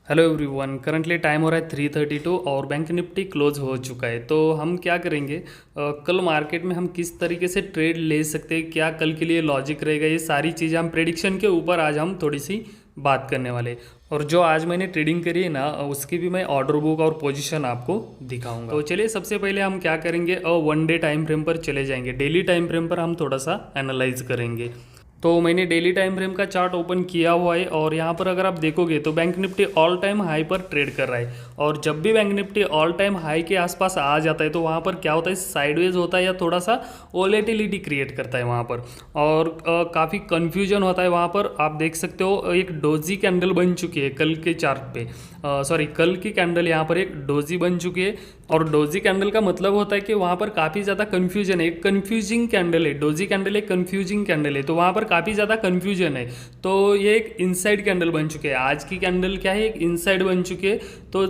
Hello everyone. Currently time हो रहा है 3:32 और बैंक निफ्टी क्लोज हो चुका है। तो हम क्या करेंगे, कल मार्केट में हम किस तरीके से ट्रेड ले सकते हैं, क्या कल के लिए लॉजिक रहेगा, ये सारी चीज़ें हम प्रेडिक्शन के ऊपर आज हम थोड़ी सी बात करने वाले। और जो आज मैंने ट्रेडिंग करी है ना, उसकी भी मैं ऑर्डर बुक और पोजीशन आपको दिखाऊंगा। तो चलिए सबसे पहले हम क्या करेंगे, वन डे टाइम फ्रेम पर चले जाएंगे। डेली टाइम फ्रेम पर हम थोड़ा सा एनालाइज करेंगे। तो मैंने डेली टाइम फ्रेम का चार्ट ओपन किया हुआ है और यहाँ पर अगर आप देखोगे तो bank Nifty all time high पर ट्रेड कर रहा है। और जब भी bank Nifty all time high के आसपास आ जाता है तो वहाँ पर क्या होता है, साइडवेज होता है या थोड़ा सा वोलेटिलिटी क्रिएट करता है वहाँ पर। और काफ़ी कन्फ्यूजन होता है वहाँ पर। आप देख सकते हो एक डोजी कैंडल बन चुकी है कल के चार्ट पे, सॉरी कल की कैंडल यहाँ पर एक डोजी बन चुकी है। और डोजी कैंडल का मतलब होता है कि वहाँ पर काफ़ी ज़्यादा कन्फ्यूजन है, एक कन्फ्यूजिंग कैंडल है। डोजी कैंडल एक कन्फ्यूजिंग कैंडल है, तो वहाँ पर काफ़ी ज़्यादा कन्फ्यूजन है। तो ये एक इनसाइड कैंडल बन चुकी है। आज की कैंडल क्या है, एक इनसाइड बन चुकी है। तो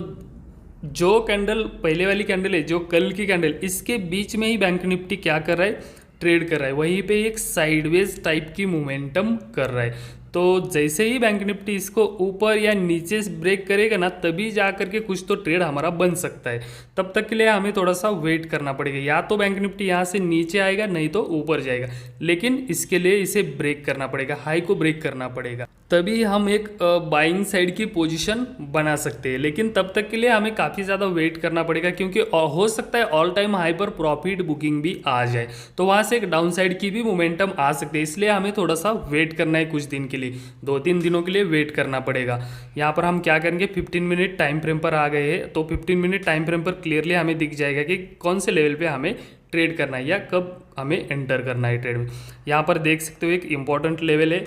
जो कैंडल पहले वाली कैंडल है, जो कल की कैंडल, इसके बीच में ही बैंक निफ्टी क्या कर रहा है, ट्रेड कर रहा है। वहीं पे एक साइडवेज टाइप की मोमेंटम कर रहा है। तो जैसे ही बैंक निफ्टी इसको ऊपर या नीचे से ब्रेक करेगा ना, तभी जा करके कुछ तो ट्रेड हमारा बन सकता है। तब तक के लिए हमें थोड़ा सा वेट करना पड़ेगा। या तो बैंक निफ्टी यहाँ से नीचे आएगा, नहीं तो ऊपर जाएगा। लेकिन इसके लिए इसे ब्रेक करना पड़ेगा, हाई को ब्रेक करना पड़ेगा, तभी हम एक बाइंग साइड की पोजीशन बना सकते हैं। लेकिन तब तक के लिए हमें काफ़ी ज़्यादा वेट करना पड़ेगा, क्योंकि हो सकता है ऑल टाइम हाई पर प्रॉफिट बुकिंग भी आ जाए, तो वहाँ से एक डाउन साइड की भी मोमेंटम आ सकती है। इसलिए हमें थोड़ा सा वेट करना है, कुछ दिन के लिए, 2-3 दिनों के लिए वेट करना पड़ेगा। यहाँ पर हम क्या करेंगे, 15 मिनट टाइम फ्रेम पर आ गए हैं। तो 15 मिनट टाइम फ्रेम पर क्लियरली हमें दिख जाएगा कि कौन से लेवल पे हमें ट्रेड करना है या कब हमें एंटर करना है ट्रेड में। यहाँ पर देख सकते हो एक इंपॉर्टेंट लेवल है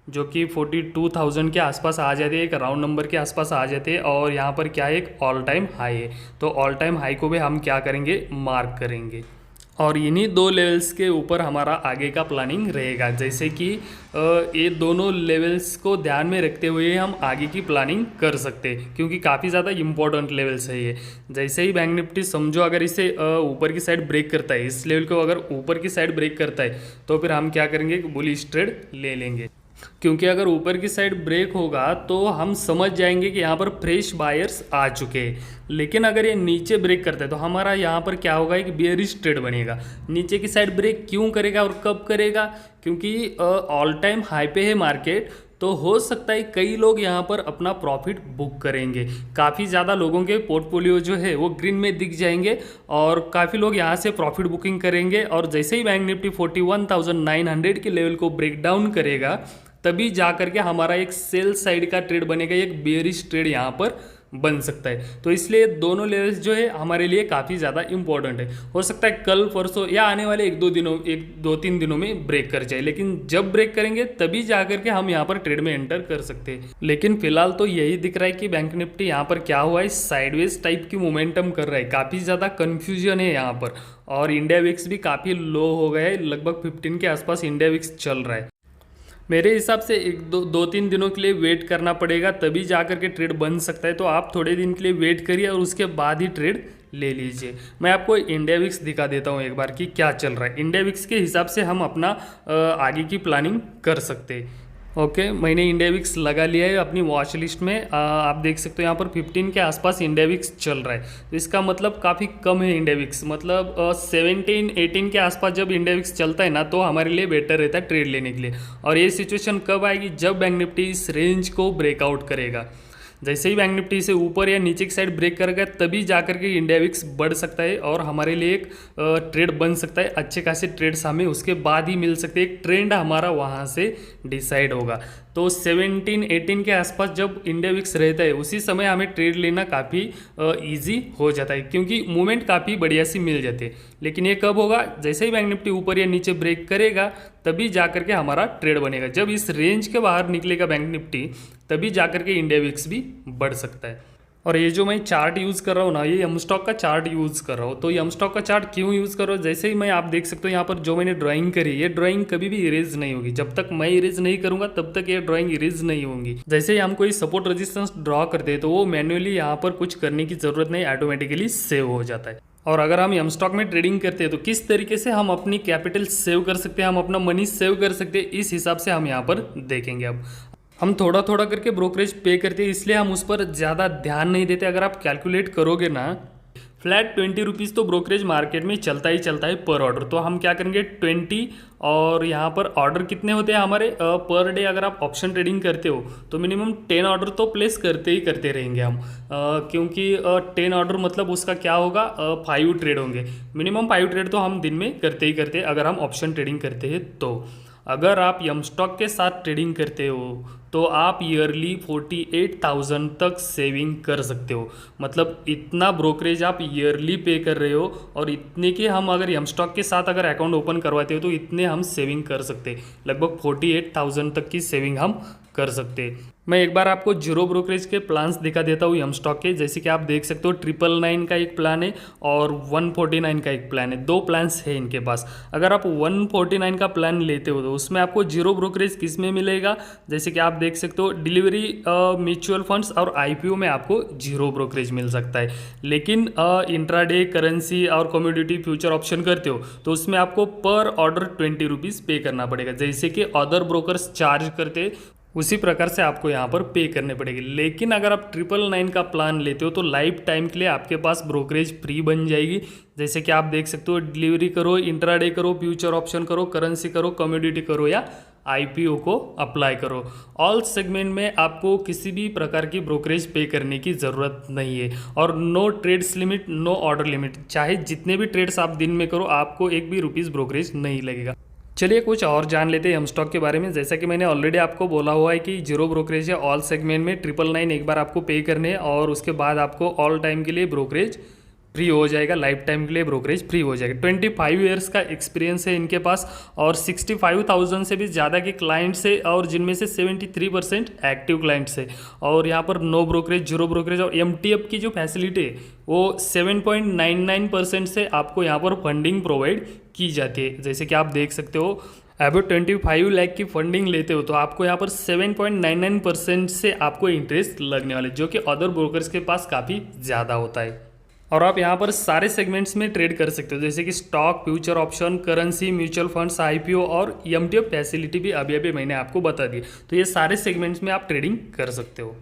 जो कि 42,000 के आसपास आ जाते हैं, एक राउंड नंबर के आसपास आ जाते हैं। और यहाँ पर क्या है, एक ऑल टाइम हाई है। तो ऑल टाइम हाई को भी हम क्या करेंगे, मार्क करेंगे। और इन्हीं दो लेवल्स के ऊपर हमारा आगे का प्लानिंग रहेगा। जैसे कि ये दोनों लेवल्स को ध्यान में रखते हुए हम आगे की प्लानिंग कर सकते हैं, क्योंकि काफ़ी ज़्यादा इंपॉर्टेंट लेवल्स है ये। जैसे ही बैंक निफ्टी समझो अगर इसे ऊपर की साइड ब्रेक करता है, इस लेवल को अगर ऊपर की साइड ब्रेक करता है, तो फिर हम क्या करेंगे, बुलिश ट्रेड ले लेंगे। क्योंकि अगर ऊपर की साइड ब्रेक होगा तो हम समझ जाएंगे कि यहाँ पर फ्रेश बायर्स आ चुके हैं। लेकिन अगर ये नीचे ब्रेक करता है तो हमारा यहाँ पर क्या होगा, एक बेयरिश ट्रेड बनेगा। नीचे की साइड ब्रेक क्यों करेगा और कब करेगा, क्योंकि ऑल टाइम हाई पे है मार्केट। तो हो सकता है कई लोग यहाँ पर अपना प्रॉफिट बुक करेंगे। काफ़ी ज़्यादा लोगों के पोर्टफोलियो जो है वो ग्रीन में दिख जाएंगे और काफ़ी लोग यहाँ से प्रॉफिट बुकिंग करेंगे। और जैसे ही बैंक निफ्टी 41,900 के लेवल को ब्रेक डाउन करेगा, तभी जा करके हमारा एक सेल साइड का ट्रेड बनेगा, एक बेयरिश ट्रेड यहाँ पर बन सकता है। तो इसलिए दोनों लेवल्स जो है हमारे लिए काफ़ी ज़्यादा इंपॉर्टेंट है। हो सकता है कल परसों या आने वाले 1-2 दिनों में ब्रेक कर जाए, लेकिन जब ब्रेक करेंगे तभी जा करके हम यहाँ पर ट्रेड में एंटर कर सकते हैं। लेकिन फिलहाल तो यही दिख रहा है कि बैंक निफ्टी यहाँ पर क्या हुआ है, साइडवेज टाइप की मोमेंटम कर रहा है। काफ़ी ज़्यादा कन्फ्यूजन है यहाँ पर। और इंडिया विक्स भी काफ़ी लो हो गया है, लगभग 15 के आसपास इंडिया विक्स चल रहा है। मेरे हिसाब से 1-2-3 दिनों के लिए वेट करना पड़ेगा, तभी जाकर के ट्रेड बन सकता है। तो आप थोड़े दिन के लिए वेट करिए और उसके बाद ही ट्रेड ले लीजिए। मैं आपको इंडिया विक्स दिखा देता हूँ एक बार कि क्या चल रहा है। इंडिया विक्स के हिसाब से हम अपना आगे की प्लानिंग कर सकते हैं। ओके, मैंने इंडिया विक्स लगा लिया है अपनी वॉच लिस्ट में। आप देख सकते हो यहाँ पर 15 के आसपास इंडिया विक्स चल रहा है। तो इसका मतलब काफ़ी कम है इंडिया विक्स, मतलब 17-18 के आसपास जब इंडिया विक्स चलता है ना, तो हमारे लिए बेटर रहता है ट्रेड लेने के लिए। और ये सिचुएशन कब आएगी, जब बैंक निफ्टी इस रेंज को ब्रेकआउट करेगा। जैसे ही बैंक निफ्टी से ऊपर या नीचे की साइड ब्रेक करेगा, तभी जाकर के इंडिया विक्स बढ़ सकता है और हमारे लिए एक ट्रेड बन सकता है। अच्छे खासे ट्रेड्स हमें उसके बाद ही मिल सकते हैं, एक ट्रेंड हमारा वहाँ से डिसाइड होगा। तो 17-18 के आसपास जब इंडिया विक्स रहता है, उसी समय हमें ट्रेड लेना काफ़ी ईजी हो जाता है, क्योंकि मूवमेंट काफ़ी बढ़िया सी मिल जाती है। लेकिन ये कब होगा, जैसे ही बैंक निफ्टी ऊपर या नीचे ब्रेक करेगा, तभी जाकर के हमारा ट्रेड बनेगा। जब इस रेंज के बाहर निकलेगा बैंक निफ्टी, तभी जाकर के इंडिया विक्स भी बढ़ सकता है। और ये जो मैं चार्ट यूज़ कर रहा हूँ ना, ये यम स्टॉक का चार्ट यूज़ कर रहा हूँ। तो यम स्टॉक का चार्ट क्यों यूज़ कर रहा हूँ, जैसे ही मैं, आप देख सकते हो यहाँ पर जो मैंने ड्राइंग करी, ये ड्राइंग कभी भी इरेज नहीं होगी। जब तक मैं इरेज नहीं करूँगा तब तक ये ड्राइंग इरेज नहीं होंगी। जैसे ही हम कोई सपोर्ट रेजिस्टेंस ड्रॉ करते हैं तो वो मैन्युअली यहाँ पर कुछ करने की ज़रूरत नहीं, ऑटोमेटिकली सेव हो जाता है। और अगर हम यम स्टॉक में ट्रेडिंग करते हैं तो किस तरीके से हम अपनी कैपिटल सेव कर सकते हैं, हम अपना मनी सेव कर सकते हैं, इस हिसाब से हम यहाँ पर देखेंगे। अब हम थोड़ा थोड़ा करके ब्रोकरेज पे करते हैं, इसलिए हम उस पर ज़्यादा ध्यान नहीं देते। अगर आप कैलकुलेट करोगे ना, फ्लैट 20 रुपीज़ तो ब्रोकरेज मार्केट में चलता ही चलता है पर ऑर्डर। तो हम क्या करेंगे 20, और यहाँ पर ऑर्डर कितने होते हैं हमारे पर डे। अगर आप ऑप्शन ट्रेडिंग करते हो तो मिनिमम 10 ऑर्डर तो प्लेस करते ही करते रहेंगे हम, क्योंकि 10 ऑर्डर मतलब उसका क्या होगा, 5 ट्रेड होंगे। मिनिमम 5 ट्रेड तो हम दिन में करते ही करते हैं अगर हम ऑप्शन ट्रेडिंग करते हैं तो। अगर आप यम स्टॉक के साथ ट्रेडिंग करते हो तो आप ईयरली 48,000 तक सेविंग कर सकते हो। मतलब इतना ब्रोकरेज आप ईयरली पे कर रहे हो, और इतने के हम अगर यम स्टॉक के साथ अगर अकाउंट ओपन करवाते हो तो इतने हम सेविंग कर सकते, लगभग 48,000 तक की सेविंग हम कर सकते। मैं एक बार आपको जीरो ब्रोकरेज के प्लान्स दिखा देता हूँ यम स्टॉक के। जैसे कि आप देख सकते हो 999 का एक प्लान है और 149 का एक प्लान है, दो प्लान्स है इनके पास। अगर आप 149 का प्लान लेते हो तो उसमें आपको जीरो ब्रोकरेज किस में मिलेगा, जैसे कि आप देख सकते हो डिलीवरी, म्यूचुअल फंड्स और आईपीओ में आपको जीरो ब्रोकरेज मिल सकता है। लेकिन इंट्राडे, करेंसी और कमोडिटी फ्यूचर ऑप्शन करते हो तो उसमें आपको पर ऑर्डर 20 रुपीज़ पे करना पड़ेगा, जैसे कि अदर ब्रोकर्स चार्ज करते उसी प्रकार से आपको यहाँ पर पे करने पड़ेगी। लेकिन अगर आप 999 का प्लान लेते हो तो लाइफ टाइम के लिए आपके पास ब्रोकरेज फ्री बन जाएगी। जैसे कि आप देख सकते हो डिलीवरी करो, इंट्राडे करो, फ्यूचर ऑप्शन करो, करेंसी करो, कमोडिटी करो या आईपीओ को अप्लाई करो, ऑल सेगमेंट में आपको किसी भी प्रकार की ब्रोकरेज पे करने की ज़रूरत नहीं है। और no trades limit, no order limit, चाहे जितने भी ट्रेड्स आप दिन में करो आपको एक भी रुपीज़ ब्रोकरेज नहीं लगेगा। चलिए कुछ और जान लेते हैं हम स्टॉक के बारे में। जैसा कि मैंने ऑलरेडी आपको बोला हुआ है कि जीरो ब्रोकरेज है, ऑल सेगमेंट में 999 एक बार आपको पे करने हैं और उसके बाद आपको ऑल टाइम के लिए ब्रोकरेज फ्री हो जाएगा, लाइफ टाइम के लिए ब्रोकरेज फ्री हो जाएगा। 25 ईयर्स का एक्सपीरियंस है इनके पास और 65,000 से भी ज़्यादा के क्लाइंट्स है, और जिनमें से 73% एक्टिव क्लाइंट्स है। और यहाँ पर नो ब्रोकरेज, जीरो ब्रोकरेज और एमटीएफ की जो फैसिलिटी है वो 7.99% से आपको यहाँ पर फंडिंग प्रोवाइड की जाती है। जैसे कि आप देख सकते हो अबाउट 25 लाख की फंडिंग लेते हो तो आपको यहाँ पर 7.99% से आपको इंटरेस्ट लगने वाले, जो कि अदर ब्रोकर्स के पास काफ़ी ज़्यादा होता है। और आप यहाँ पर सारे सेगमेंट्स में ट्रेड कर सकते हो, जैसे कि stock, future option, currency, mutual funds, IPO और एमटीएफ फैसिलिटी भी अभी अभी मैंने आपको बता दी। तो ये सारे सेगमेंट्स में आप ट्रेडिंग कर सकते हो।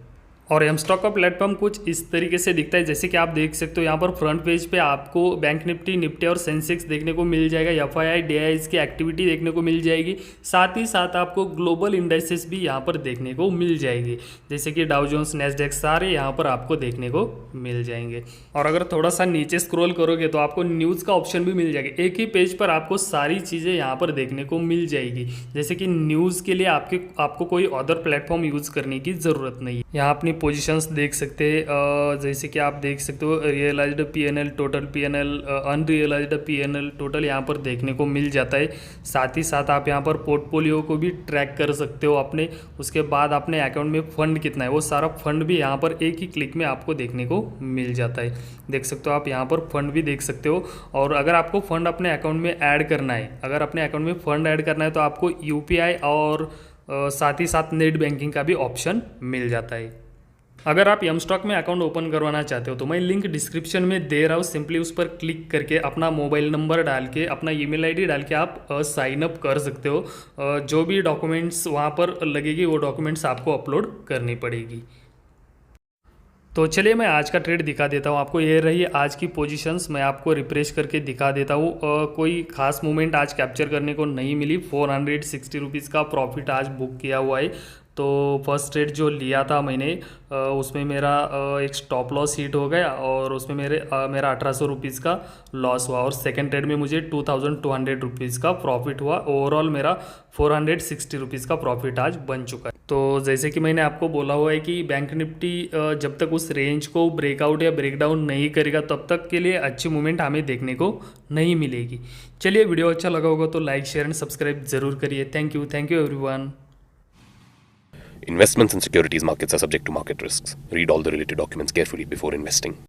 और एम स्टॉक का प्लेटफॉर्म कुछ इस तरीके से दिखता है, जैसे कि आप देख सकते हो यहाँ पर फ्रंट पेज पे आपको बैंक निफ्टी, निफ्टी और सेंसेक्स देखने को मिल जाएगा, एफआईआई, डीआईएस की एक्टिविटी देखने को मिल जाएगी। साथ ही साथ आपको ग्लोबल इंडेक्सेस भी यहाँ पर देखने को मिल जाएगी, जैसे कि डाउ जोन्स, नैस्डैक, सारे यहाँ पर आपको देखने को मिल जाएंगे। और अगर थोड़ा सा नीचे स्क्रॉल करोगे तो आपको न्यूज़ का ऑप्शन भी मिल जाएगा। एक ही पेज पर आपको सारी चीज़ें यहाँ पर देखने को मिल जाएगी, जैसे कि न्यूज़ के लिए आपको कोई अदर प्लेटफॉर्म यूज़ करने की ज़रूरत नहीं है। यहाँ अपनी पोजीशंस देख सकते हैं, जैसे कि आप देख सकते हो realised PnL, total PnL, unrealised PnL total यहाँ पर देखने को मिल जाता है। साथ ही साथ आप यहाँ पर पोर्टफोलियो को भी ट्रैक कर सकते हो अपने। उसके बाद अपने अकाउंट में फंड कितना है वो सारा फंड भी यहाँ पर एक ही क्लिक में आपको देखने को मिल जाता है। देख सकते हो आप यहाँ पर फंड भी देख सकते हो। और अगर आपको फंड अपने अकाउंट में ऐड करना है, अगर अपने अकाउंट में फंड ऐड करना है तो आपको यूपीआई और साथ ही साथ नेट बैंकिंग का भी ऑप्शन मिल जाता है। अगर आप यम स्टॉक में अकाउंट ओपन करवाना चाहते हो तो मैं लिंक डिस्क्रिप्शन में दे रहा हूँ, सिंपली उस पर क्लिक करके अपना मोबाइल नंबर डाल के, अपना ईमेल आईडी डाल के आप साइन अप कर सकते हो। जो भी डॉक्यूमेंट्स वहाँ पर लगेगी वो डॉक्यूमेंट्स आपको अपलोड करनी पड़ेगी। तो चलिए मैं आज का ट्रेड दिखा देता हूँ आपको। ये रही आज की पोजीशंस, मैं आपको रिफ्रेश करके दिखा देता हूँ। कोई खास मूवमेंट आज कैप्चर करने को नहीं मिली। 460 रुपीज़ का प्रॉफिट आज बुक किया हुआ है। तो फर्स्ट ट्रेड जो लिया था मैंने उसमें मेरा एक स्टॉप लॉस हिट हो गया और उसमें मेरा 1800 रुपीज़ का लॉस हुआ। और सेकंड ट्रेड में मुझे 2200 रुपीज़ का प्रॉफिट हुआ। ओवरऑल मेरा 460 रुपीज़ का प्रॉफिट आज बन चुका है। तो जैसे कि मैंने आपको बोला हुआ है कि बैंक निफ्टी जब तक उस रेंज को ब्रेकआउट या ब्रेकडाउन नहीं करेगा तब तक के लिए अच्छी मूवमेंट हमें देखने को नहीं मिलेगी। चलिए वीडियो अच्छा लगा होगा तो लाइक, शेयर एंड सब्सक्राइब जरूर करिए। Thank you everyone. Investments in securities markets are subject to market risks. Read all the related documents carefully before investing.